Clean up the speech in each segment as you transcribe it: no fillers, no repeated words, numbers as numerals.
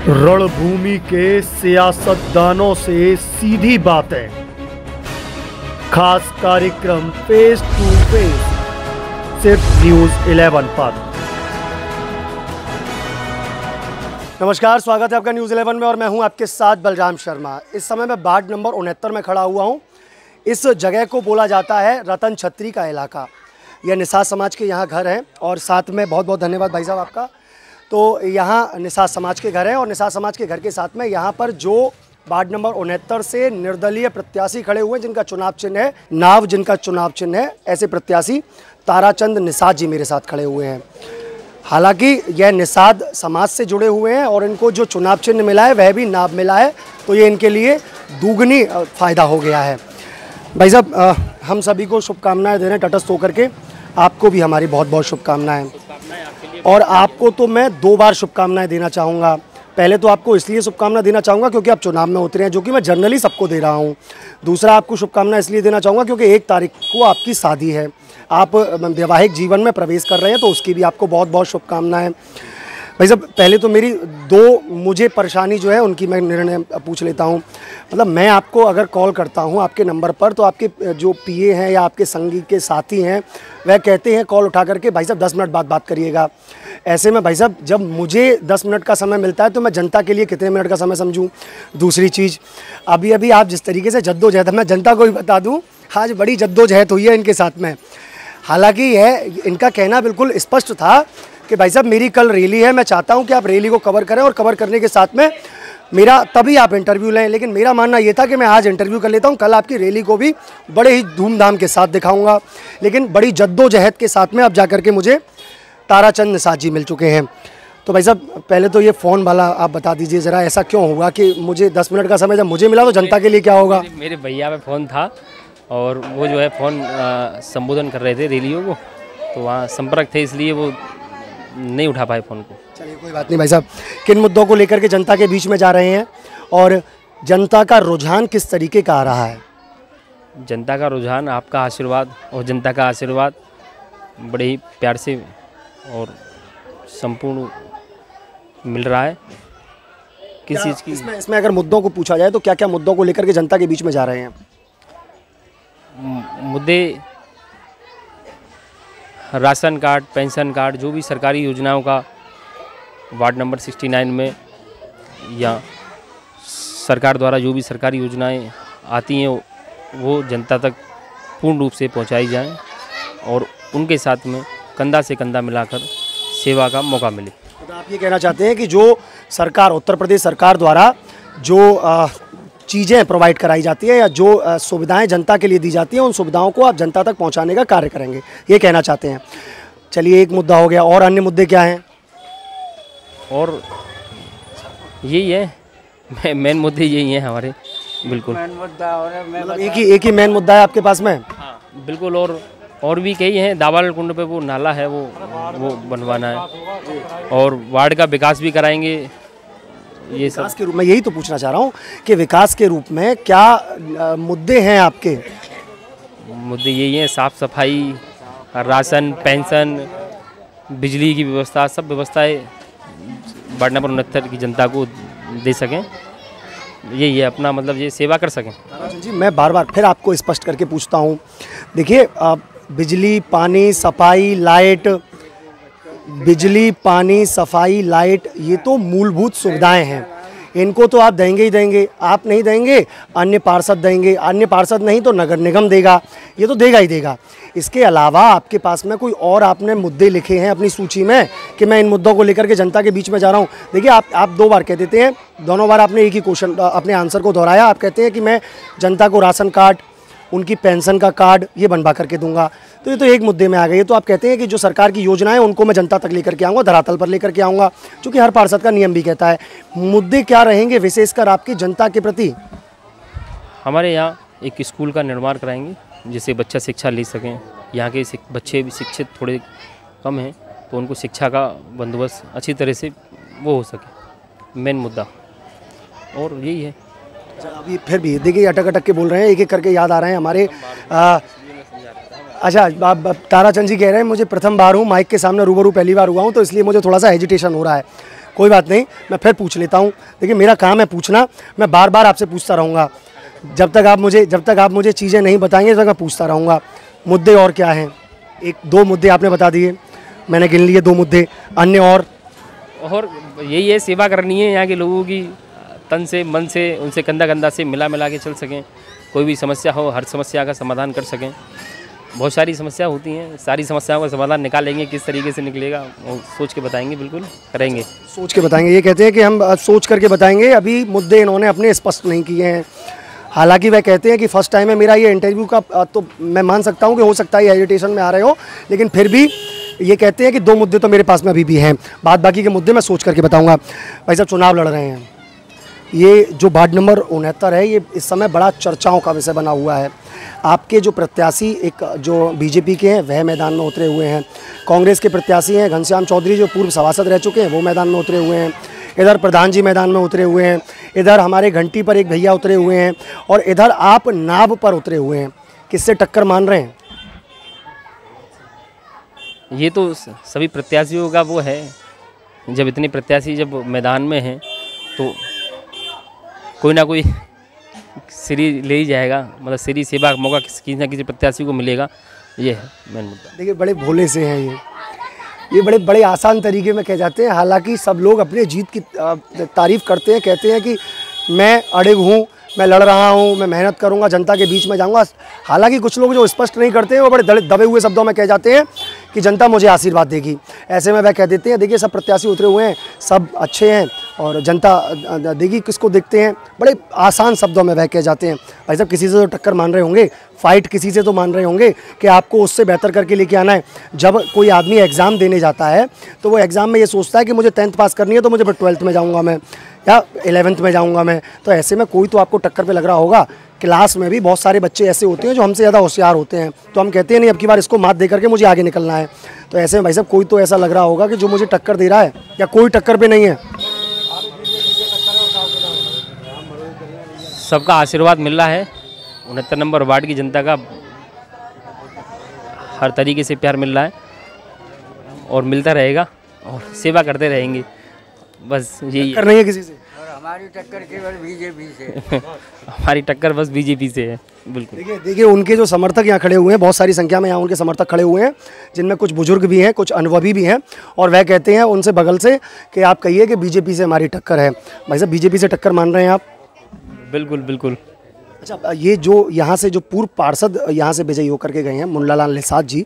रणभूमि के सियासतदानों से सीधी बातें, खास कार्यक्रम फेस टू फेस सिर्फ न्यूज़ 11 पर। नमस्कार, स्वागत है आपका न्यूज़ 11 में और मैं हूं आपके साथ बलराम शर्मा। इस समय मैं वार्ड नंबर 69 में खड़ा हुआ हूं। इस जगह को बोला जाता है रतन छत्री का इलाका। यह निषाद समाज के यहाँ घर हैं और साथ में बहुत बहुत धन्यवाद भाई साहब आपका। तो यहाँ निषाद समाज के घर हैं और निषाद समाज के घर के साथ में यहाँ पर जो वार्ड नंबर 69 से निर्दलीय प्रत्याशी खड़े हुए हैं, जिनका चुनाव चिन्ह है नाव, जिनका चुनाव चिन्ह है, ऐसे प्रत्याशी ताराचंद निषाद जी मेरे साथ खड़े हुए हैं। हालांकि यह निषाद समाज से जुड़े हुए हैं और इनको जो चुनाव चिन्ह मिला है वह भी नाव मिला है, तो ये इनके लिए दुगनी फ़ायदा हो गया है। भाई साहब, हम सभी को शुभकामनाएं दे रहे हैं तटस्थ होकर के। आपको भी हमारी बहुत बहुत शुभकामनाएं। और आपको तो मैं 2 बार शुभकामनाएं देना चाहूँगा। पहले तो आपको इसलिए शुभकामना देना चाहूँगा क्योंकि आप चुनाव में उतरे हैं, जो कि मैं जनरली सबको दे रहा हूँ। दूसरा, आपको शुभकामना इसलिए देना चाहूँगा क्योंकि 1 तारीख को आपकी शादी है, आप वैवाहिक जीवन में प्रवेश कर रहे हैं, तो उसकी भी आपको बहुत बहुत शुभकामनाएं। भाई साहब, पहले तो मेरी 2 मुझे परेशानी जो है उनकी मैं निर्णय पूछ लेता हूँ। मतलब मैं आपको अगर कॉल करता हूँ आपके नंबर पर, तो आपके जो पीए हैं या आपके संगी के साथी हैं वह कहते हैं कॉल उठा करके भाई साहब 10 मिनट बाद बात करिएगा। ऐसे में भाई साहब, जब मुझे 10 मिनट का समय मिलता है तो मैं जनता के लिए कितने मिनट का समय समझूं। दूसरी चीज़, अभी आप जिस तरीके से जद्दोजहद, मैं जनता को भी बता दूं, आज बड़ी जद्दोजहद हुई है इनके साथ में। हालांकि यह इनका कहना बिल्कुल स्पष्ट था कि भाई साहब मेरी कल रैली है, मैं चाहता हूं कि आप रैली को कवर करें और कवर करने के साथ में मेरा तभी आप इंटरव्यू लें। लेकिन मेरा मानना ये था कि मैं आज इंटरव्यू कर लेता हूं, कल आपकी रैली को भी बड़े ही धूमधाम के साथ दिखाऊंगा। लेकिन बड़ी जद्दोजहद के साथ में अब जा करके मुझे ताराचंद निषाद जी मिल चुके हैं। तो भाई साहब, पहले तो ये फ़ोन वाला आप बता दीजिए ज़रा, ऐसा क्यों हुआ कि मुझे 10 मिनट का समय जब मुझे मिला तो जनता के लिए क्या होगा? मेरे भैया पे फ़ोन था और वो जो है फ़ोन संबोधन कर रहे थे रैलियों को, तो वहाँ संपर्क थे, इसलिए वो नहीं उठा पाए फ़ोन को। चलिए कोई बात नहीं। भाई साहब, किन मुद्दों को लेकर के जनता के बीच में जा रहे हैं और जनता का रुझान किस तरीके का आ रहा है? जनता का रुझान, आपका आशीर्वाद और जनता का आशीर्वाद बड़े ही प्यार से और संपूर्ण मिल रहा है। किस चीज़ की इसमें अगर मुद्दों को पूछा जाए तो क्या क्या मुद्दों को लेकर के जनता के बीच में जा रहे हैं? मुद्दे राशन कार्ड, पेंशन कार्ड, जो भी सरकारी योजनाओं का वार्ड नंबर 69 में या सरकार द्वारा जो भी सरकारी योजनाएं आती हैं वो जनता तक पूर्ण रूप से पहुंचाई जाएं और उनके साथ में कंधा से कंधा मिलाकर सेवा का मौका मिले। तो आप ये कहना चाहते हैं कि जो सरकार, उत्तर प्रदेश सरकार द्वारा जो चीज़ें प्रोवाइड कराई जाती है या जो सुविधाएं जनता के लिए दी जाती हैं, उन सुविधाओं को आप जनता तक पहुंचाने का कार्य करेंगे, ये कहना चाहते हैं। चलिए, एक मुद्दा हो गया, और अन्य मुद्दे क्या हैं? और यही है, मेन मुद्दे यही हैं हमारे। बिल्कुल मेन मुद्दा, मतलब एक ही मेन मुद्दा है आपके पास में? हाँ बिल्कुल। और भी कई हैं। दावाल कुंड पे वो नाला है, वो बनवाना है और वार्ड का विकास भी कराएंगे। ये विकास के रूप में यही तो पूछना चाह रहा हूँ कि विकास के रूप में क्या मुद्दे हैं आपके? मुद्दे यही हैं, साफ़ सफाई, राशन, पेंशन, बिजली की व्यवस्था, सब व्यवस्थाएं वार्ड नंबर 69 की जनता को दे सकें। यही है अपना, मतलब ये सेवा कर सकें। जी, मैं बार बार फिर आपको स्पष्ट करके पूछता हूँ। देखिए, बिजली, पानी, सफाई, लाइट, बिजली, पानी, सफाई, लाइट, ये तो मूलभूत सुविधाएं हैं। इनको तो आप देंगे ही देंगे। आप नहीं देंगे, अन्य पार्षद देंगे। अन्य पार्षद नहीं तो नगर निगम देगा। ये तो देगा ही देगा। इसके अलावा आपके पास में कोई और आपने मुद्दे लिखे हैं अपनी सूची में कि मैं इन मुद्दों को लेकर के जनता के बीच में जा रहा हूँ? देखिए, आप 2 बार कह देते हैं, दोनों बार आपने एक ही क्वेश्चन, अपने आंसर को दोहराया। आप कहते हैं कि मैं जनता को राशन कार्ड, उनकी पेंशन का कार्ड ये बनवा करके दूंगा। तो ये तो एक मुद्दे में आ गई। तो आप कहते हैं कि जो सरकार की योजनाएं उनको मैं जनता तक लेकर के आऊँगा, धरातल पर लेकर के आऊँगा, क्योंकि हर पार्षद का नियम भी कहता है। मुद्दे क्या रहेंगे विशेषकर आपकी जनता के प्रति? हमारे यहाँ एक स्कूल का निर्माण कराएंगे जिससे बच्चा शिक्षा ले सकें। यहाँ के बच्चे भी शिक्षित थोड़े कम हैं, तो उनको शिक्षा का बंदोबस्त अच्छी तरह से वो हो सके, मेन मुद्दा। और यही है। अभी फिर भी देखिए, अटक अटक के बोल रहे हैं, एक एक करके याद आ रहे हैं हमारे। अच्छा, आप ताराचंद जी कह रहे हैं मुझे प्रथम बार हूँ माइक के सामने रूबरू, पहली बार हुआ हूँ, तो इसलिए मुझे थोड़ा सा हेजिटेशन हो रहा है। कोई बात नहीं, मैं फिर पूछ लेता हूँ। देखिए मेरा काम है पूछना, मैं बार बार आपसे पूछता रहूँगा जब तक आप मुझे चीज़ें नहीं बताएंगे तब तक मैं पूछता रहूँगा। मुद्दे और क्या हैं? एक दो मुद्दे आपने बता दिए, मैंने गिन लिए 2 मुद्दे, अन्य और यही है, सेवा करनी है यहाँ के लोगों की, तन से मन से, उनसे कंधा से मिला के चल सकें। कोई भी समस्या हो हर समस्या का समाधान कर सकें। बहुत सारी समस्या होती हैं, सारी समस्याओं का समाधान निकालेंगे, किस तरीके से निकलेगा वो सोच के बताएंगे, बिल्कुल करेंगे। सोच के बताएंगे, ये कहते हैं कि हम सोच करके बताएंगे। अभी मुद्दे इन्होंने अपने स्पष्ट नहीं किए हैं। हालांकि वह कहते हैं कि फर्स्ट टाइम है मेरा ये इंटरव्यू का, तो मैं मान सकता हूँ कि हो सकता है एजिटेशन में आ रहे हो, लेकिन फिर भी ये कहते हैं कि 2 मुद्दे तो मेरे पास में अभी भी हैं, बाकी के मुद्दे मैं सोच करके बताऊँगा। भाई साहब चुनाव लड़ रहे हैं, ये जो वार्ड नंबर 69 है ये इस समय बड़ा चर्चाओं का विषय बना हुआ है। आपके जो प्रत्याशी एक जो बीजेपी के हैं वह मैदान में उतरे हुए हैं, कांग्रेस के प्रत्याशी हैं घनश्याम चौधरी जो पूर्व सभासद रह चुके हैं वो मैदान में उतरे हुए हैं, इधर प्रधान जी मैदान में उतरे हुए हैं, इधर हमारे घंटी पर एक भैया उतरे हुए हैं और इधर आप नाव पर उतरे हुए हैं। किससे टक्कर मान रहे हैं? ये तो सभी प्रत्याशियों का वो है, जब इतने प्रत्याशी जब मैदान में हैं तो कोई ना कोई श्री ले ही जाएगा, मतलब श्री सेवा का मौका किसी ना किसी प्रत्याशी को मिलेगा, ये है मेन मुद्दा। देखिए बड़े भोले से हैं ये बड़े आसान तरीके में कह जाते हैं। हालांकि सब लोग अपने जीत की तारीफ़ करते हैं, कहते हैं कि मैं अड़िग हूँ, मैं लड़ रहा हूँ, मैं मेहनत करूँगा, जनता के बीच में जाऊँगा। हालांकि कुछ लोग जो स्पष्ट नहीं करते हैं वो बड़े दबे हुए शब्दों में कह जाते हैं कि जनता मुझे आशीर्वाद देगी। ऐसे में वह कह देते हैं देखिए सब प्रत्याशी उतरे हुए हैं, सब अच्छे हैं और जनता देगी किसको देखते हैं, बड़े आसान शब्दों में वह कह जाते हैं। भाई साहब किसी से तो टक्कर मान रहे होंगे, फाइट किसी से तो मान रहे होंगे कि आपको उससे बेहतर करके लेके आना है। जब कोई आदमी एग्ज़ाम देने जाता है तो वो एग्ज़ाम में ये सोचता है कि मुझे 10th पास करनी है तो मुझे फिर 12th में जाऊँगा मैं या 11th में जाऊँगा मैं। तो ऐसे में कोई तो आपको टक्कर पे लग रहा होगा। क्लास में भी बहुत सारे बच्चे ऐसे होते हैं जो हमसे ज़्यादा होशियार होते हैं, तो हम कहते हैं नहीं अब की बार इसको मात दे करके मुझे आगे निकलना है। तो ऐसे में भाई साहब कोई तो ऐसा लग रहा होगा कि जो मुझे टक्कर दे रहा है या कोई टक्कर पे नहीं है। सबका आशीर्वाद मिल रहा है, 69 नंबर वार्ड की जनता का हर तरीके से प्यार मिल रहा है और मिलता रहेगा और सेवा करते रहेंगे, बस यही टक्कर नहीं है किसी से। और हमारी टक्कर केवल बीजेपी से हमारी टक्कर बस बीजेपी से है। बिल्कुल देखिए उनके जो समर्थक यहाँ खड़े हुए हैं, बहुत सारी संख्या में यहाँ उनके समर्थक खड़े हुए हैं, जिनमें कुछ बुजुर्ग भी हैं, कुछ अनुभवी भी हैं और वह कहते हैं उनसे बगल से कि आप कहिए कि बीजेपी से हमारी टक्कर है। भाई साहब बीजेपी से टक्कर मान रहे हैं आप? बिल्कुल। अच्छा, ये जो यहाँ से जो पूर्व पार्षद यहाँ से विजयी होकर के गए हैं मुन्नालाल निषाद जी,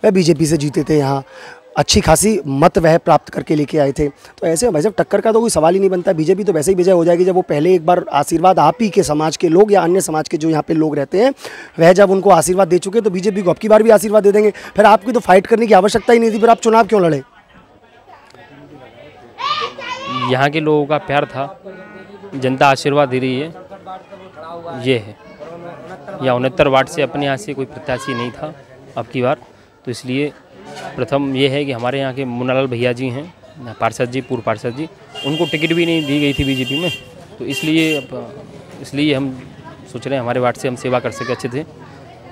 वह बीजेपी से जीते थे, यहाँ अच्छी खासी मत वह प्राप्त करके लेके आए थे। तो ऐसे भाई साहब टक्कर का तो कोई सवाल ही नहीं बनता। बीजेपी तो वैसे ही विजय हो जाएगी जब वो पहले एक बार आशीर्वाद आप ही के समाज के लोग या अन्य समाज के जो यहाँ पे लोग रहते हैं वह जब उनको आशीर्वाद दे चुके तो बीजेपी को अब की बार भी आशीर्वाद दे देंगे। फिर आपकी तो फाइट करने की आवश्यकता ही नहीं थी, फिर आप चुनाव क्यों लड़े? यहाँ के लोगों का प्यार था, जनता आशीर्वाद दे रही है, ये है। या 69 वार्ड से अपने यहाँ से कोई प्रत्याशी नहीं था अब की बार, तो इसलिए प्रथम ये है कि हमारे यहाँ के मुन्नालाल भैया जी हैं पार्षद जी, पूर्व पार्षद जी, उनको टिकट भी नहीं दी गई थी बीजेपी में, तो इसलिए हम सोच रहे हैं हमारे वार्ड से हम सेवा कर सके अच्छे थे,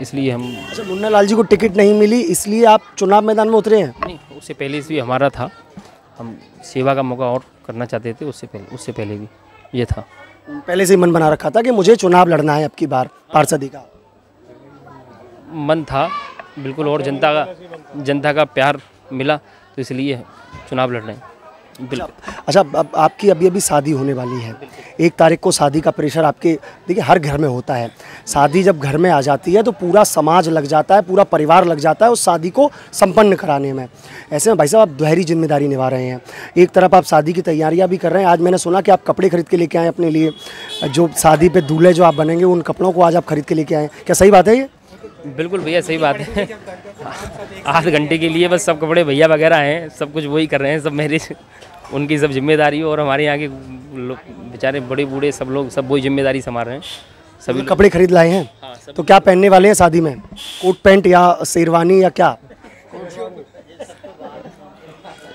इसलिए हम। अच्छा, मुन्नालाल जी को टिकट नहीं मिली इसलिए आप चुनाव मैदान में उतरे हैं? नहीं, उससे पहले से भी हमारा था, हम सेवा का मौका और करना चाहते थे, उससे पहले भी ये था। पहले से ही मन बना रखा था कि मुझे चुनाव लड़ना है अब की बार पार्षदी का? मन था बिल्कुल, और जनता का प्यार मिला तो इसलिए चुनाव लड़ रहे हैं। अच्छा, अब आपकी अभी शादी होने वाली है, 1 तारीख को शादी का प्रेशर आपके देखिए हर घर में होता है। शादी जब घर में आ जाती है तो पूरा समाज लग जाता है, पूरा परिवार लग जाता है उस शादी को संपन्न कराने में। ऐसे में भाई साहब आप दोहरी जिम्मेदारी निभा रहे हैं। एक तरफ आप शादी की तैयारियां भी कर रहे हैं, आज मैंने सुना कि आप कपड़े खरीद के लेके आए अपने लिए, जो शादी पे दूल्हे जो आप बनेंगे उन कपड़ों को आज आप खरीद के लेके आए, क्या सही बात है ये? बिल्कुल भैया सही बात है। आध घंटे के लिए बस सब कपड़े भैया वगैरह हैं, सब कुछ वही कर रहे हैं, सब मेरी उनकी सब जिम्मेदारी, और हमारे यहाँ के बेचारे बड़े बूढ़े सब लोग सब वही जिम्मेदारी संभाल रहे हैं। सभी कपड़े खरीद लाए हैं? हाँ, तो क्या पहनने वाले हैं शादी में? कोट पैंट या शेरवानी या क्या?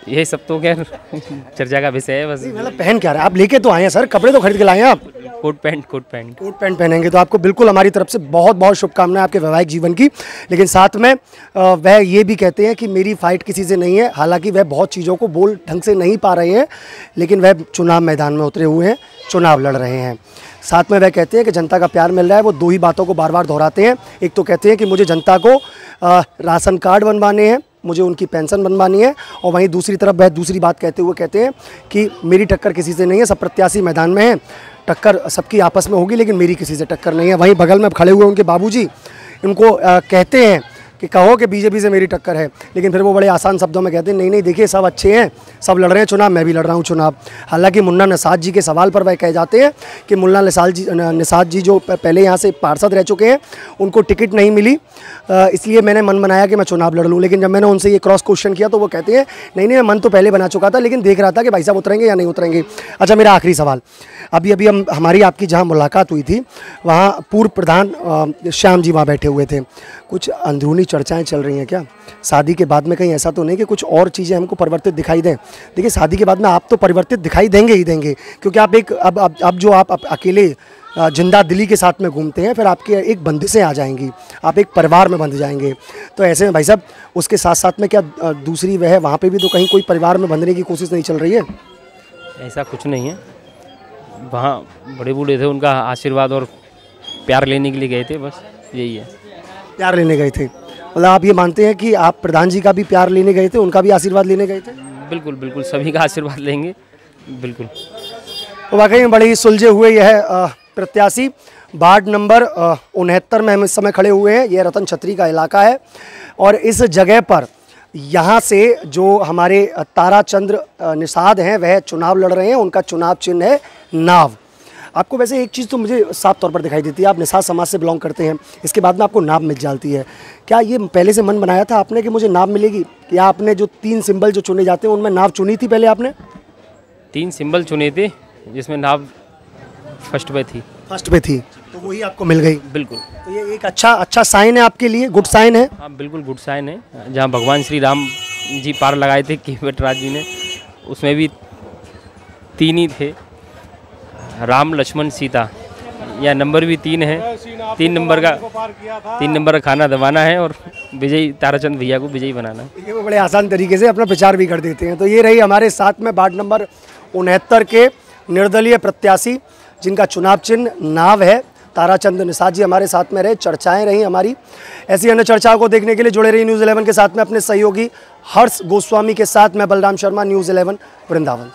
ये सब तो क्या चर्चा का विषय है बस। मतलब पहन क्या रहे हैं आप? लेके तो आए हैं सर, कपड़े तो खरीद के लाए हैं आप। कोट पैंट कोट पैंट पहनेंगे तो आपको बिल्कुल हमारी तरफ से बहुत बहुत शुभकामनाएं आपके वैवाहिक जीवन की। लेकिन साथ में वह ये भी कहते हैं कि मेरी फाइट किसी से नहीं है, हालांकि वह बहुत चीज़ों को बोल ढंग से नहीं पा रहे हैं, लेकिन वह चुनाव मैदान में उतरे हुए हैं, चुनाव लड़ रहे हैं। साथ में वह कहते हैं कि जनता का प्यार मिल रहा है। वो दो ही बातों को बार बार दोहराते हैं। एक तो कहते हैं कि मुझे जनता को राशन कार्ड बनवाने हैं, मुझे उनकी पेंशन बनवानी है, और वहीं दूसरी तरफ वह दूसरी बात कहते हुए कहते हैं कि मेरी टक्कर किसी से नहीं है, सब प्रत्याशी मैदान में हैं, टक्कर सबकी आपस में होगी लेकिन मेरी किसी से टक्कर नहीं है। वहीं बगल में खड़े हुए उनके बाबूजी उनको कहते हैं कि कहो कि बीजेपी से मेरी टक्कर है, लेकिन फिर वो बड़े आसान शब्दों में कहते हैं नहीं नहीं देखिए सब अच्छे हैं, सब लड़ रहे हैं चुनाव, मैं भी लड़ रहा हूँ चुनाव। हालांकि मुन्ना निषाद जी के सवाल पर वह कह जाते हैं कि मुन्ना निषाद जी जो पहले यहाँ से पार्षद रह चुके हैं, उनको टिकट नहीं मिली, इसलिए मैंने मन बनाया कि मैं चुनाव लड़ लूँ। लेकिन जब मैंने उनसे ये क्रॉस क्वेश्चन किया तो वो कहते हैं नहीं नहीं, मैं मन तो पहले बना चुका था, लेकिन देख रहा था कि भाई साहब उतरेंगे या नहीं उतरेंगे। अच्छा, मेरा आखिरी सवाल, अभी हमारी आपकी जहाँ मुलाकात हुई थी वहाँ पूर्व प्रधान श्याम जी वहाँ बैठे हुए थे। कुछ अंदरूनी चर्चाएं चल रही हैं क्या शादी के बाद में? कहीं ऐसा तो नहीं कि कुछ और चीज़ें हमको परिवर्तित दिखाई दें? देखिए, शादी के बाद में आप तो परिवर्तित दिखाई देंगे ही देंगे, क्योंकि आप एक अब जो आप अकेले जिंदा दिली के साथ में घूमते हैं, फिर आपके एक बंदिशें आ जाएंगी, आप एक परिवार में बंध जाएंगे। तो ऐसे में भाई साहब उसके साथ साथ में क्या दूसरी वह वहाँ पे भी तो कहीं कोई परिवार में बंधने की कोशिश नहीं चल रही है? ऐसा कुछ नहीं है, वहाँ बड़े बूढ़े थे, उनका आशीर्वाद और प्यार लेने के लिए गए थे, बस यही है। प्यार लेने गए थे, मतलब आप ये मानते हैं कि आप प्रधान जी का भी प्यार लेने गए थे, उनका भी आशीर्वाद लेने गए थे? बिल्कुल बिल्कुल, सभी का आशीर्वाद लेंगे बिल्कुल। तो वाकई में बड़े ही सुलझे हुए यह प्रत्याशी वार्ड नंबर 69 में हम इस समय खड़े हुए हैं। यह रतन छत्री का इलाका है और इस जगह पर यहाँ से जो हमारे ताराचंद्र निषाद हैं वह चुनाव लड़ रहे हैं। उनका चुनाव चिन्ह है नाव। आपको वैसे एक चीज़ तो मुझे साफ तौर पर दिखाई देती है, आप निषाद समाज से बिलोंग करते हैं, इसके बाद में आपको नाव मिल जाती है। क्या ये पहले से मन बनाया था आपने कि मुझे नाव मिलेगी, या आपने जो 3 सिंबल जो चुने जाते हैं उनमें नाव चुनी थी पहले आपने? 3 सिंबल चुने थे जिसमें नाव फर्स्ट पे थी। फर्स्ट पे थी तो वही आपको मिल गई? बिल्कुल। तो ये एक अच्छा साइन है आपके लिए, गुड साइन है? हाँ बिल्कुल गुड साइन है। जहाँ भगवान श्री राम जी पार लगाए थे केवटराज जी ने, उसमें भी 3 ही थे, राम लक्ष्मण सीता, या नंबर भी 3 है। 3 नंबर का खाना दबाना है और विजयी ताराचंद भैया को विजयी बनाना है। ये वो बड़े आसान तरीके से अपना प्रचार भी कर देते हैं। तो ये रही हमारे साथ में वार्ड नंबर 69 के निर्दलीय प्रत्याशी जिनका चुनाव चिन्ह नाव है, ताराचंद निषाद जी हमारे साथ में रहे। चर्चाएं रही हमारी, ऐसी अन्य चर्चाओं को देखने के लिए जुड़े रही न्यूज़ 11 के साथ में अपने सहयोगी हर्ष गोस्वामी के साथ मैं बलराम शर्मा, न्यूज़ 11 वृंदावन।